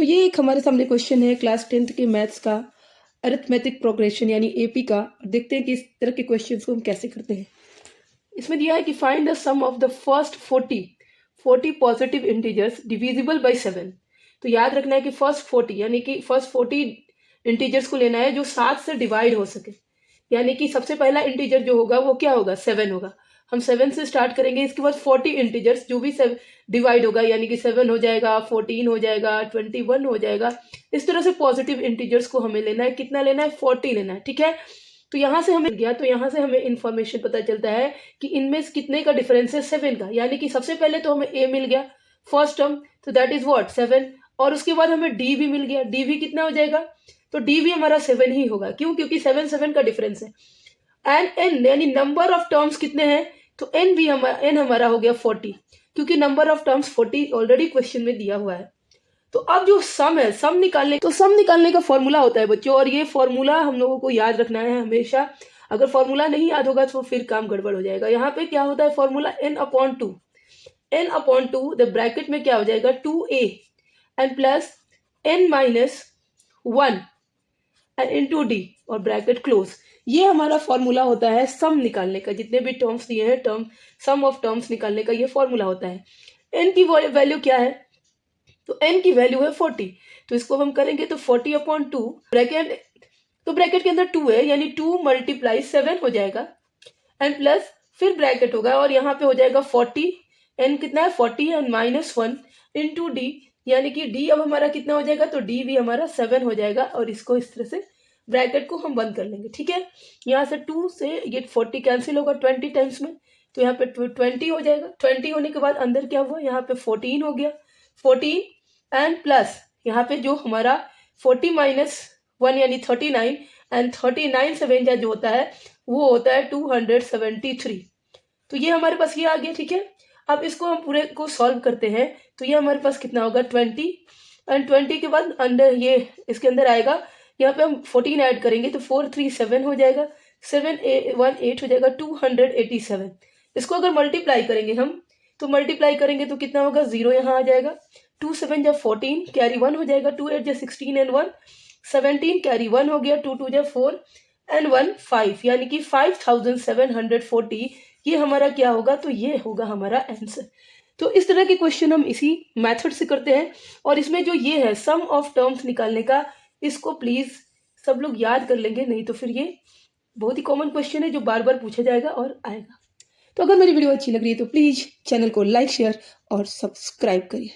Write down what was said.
तो ये एक हमारे सामने क्वेश्चन है क्लास 10th के मैथ्स का, अरिथमेटिक प्रोग्रेशन यानी एपी का। देखते हैं कि इस तरह के क्वेश्चन को हम कैसे करते हैं। इसमें दिया है कि find the sum of the first 40 positive integers divisible by 7। तो याद रखना है कि फर्स्ट 40 यानी कि फर्स्ट 40 इंटीजर्स को लेना है जो 7 से डिवाइड हो सके। यानी कि सबसे पहला इंटीजर जो होगा वो क्या होगा, 7 होगा। हम 7 से स्टार्ट करेंगे, इसके बाद 40 इंटीजर्स जो भी डिवाइड होगा, यानी कि 7 हो जाएगा, 14 हो जाएगा, 21 हो जाएगा। इस तरह से पॉजिटिव इंटीजर्स को हमें लेना है। कितना लेना है, 40 लेना है, ठीक है। तो यहाँ से हमें गया, तो यहाँ से हमें इंफॉर्मेशन पता चलता है कि इनमें कितने का डिफरेंस है, 7 का। यानी कि सबसे पहले तो हमें ए मिल गया फर्स्ट टर्म, तो दैट इज व्हाट 7। और उसके बाद हमें डी भी मिल गया। डी भी कितना हो जाएगा, तो डी भी हमारा 7 ही होगा। क्यों, क्योंकि 7 का डिफरेंस है। एंड एन यानी नंबर ऑफ टर्म्स कितने हैं, तो एन भी हमारा हो गया 40, क्योंकि number of terms 40 already question में दिया हुआ है। तो अब जो सम है, सम निकालने का फॉर्मूला होता है बच्चों, और ये फॉर्मूला हम लोगों को याद रखना है हमेशा। अगर फॉर्मूला नहीं याद होगा तो फिर काम गड़बड़ हो जाएगा। यहाँ पे क्या होता है फॉर्मूला, n/2 द ब्रैकेट में क्या हो जाएगा 2a and plus n-1 and into D और ब्रैकेट क्लोज। ये हमारा फॉर्मूला होता है सम निकालने का। जितने भी टर्म्स दिए हैं, सम ऑफ टर्म्स निकालने का ये फॉर्मूला होता है। n की वैल्यू क्या है, तो n की वैल्यू है 40। तो इसको हम करेंगे तो 40/2 ब्रैकेट, तो ब्रैकेट के अंदर 2 है, यानी 2 × 7 हो जाएगा एंड प्लस फिर ब्रैकेट होगा और यहाँ पे हो जाएगा 40। n कितना है 40 एंड -1 इनटू डी, यानी कि डी अब हमारा कितना हो जाएगा, तो डी भी हमारा 7 हो जाएगा। और इसको इस तरह से ब्रैकेट को हम बंद कर लेंगे, ठीक है। यहाँ से 2 से ये 40 कैंसिल होगा 20 टाइम्स में, तो यहाँ पे 20 हो जाएगा। 20 होने के बाद अंदर क्या हुआ, यहाँ पे 14 हो गया। 14 एंड प्लस यहाँ पे जो हमारा 40 - 1 यानी 39 एंड 39 से व्यंजन जो होता है वो होता है 273। तो ये हमारे पास ये आ गया, ठीक है। अब इसको हम पूरे को सॉल्व करते हैं, तो ये हमारे पास कितना होगा 20 एंड 20 के बाद अंदर ये इसके अंदर आएगा। यहाँ पे हम 14 ऐड करेंगे तो 4 3 7 हो जाएगा, 7 1 8 हो जाएगा 287। इसको अगर मल्टीप्लाई करेंगे हम, तो मल्टीप्लाई करेंगे तो कितना होगा, 0 यहाँ आ जाएगा। 2 7 जा 14 कैरी 1 हो जाएगा, 2 8 जा 16 एंड 1 17 कैरी 1 हो गया, 2 2 जा 4 एंड 1 5, यानी कि 5740 ये हमारा क्या होगा, तो ये होगा हमारा आंसर। तो इस तरह के क्वेश्चन हम इसी मेथड से करते हैं। और इसमें जो ये है सम ऑफ टर्म्स निकालने का, इसको प्लीज सब लोग याद कर लेंगे, नहीं तो फिर ये बहुत ही कॉमन क्वेश्चन है जो बार बार पूछा जाएगा और आएगा। तो अगर मेरी वीडियो अच्छी लग रही है तो प्लीज चैनल को लाइक शेयर और सब्सक्राइब करिए।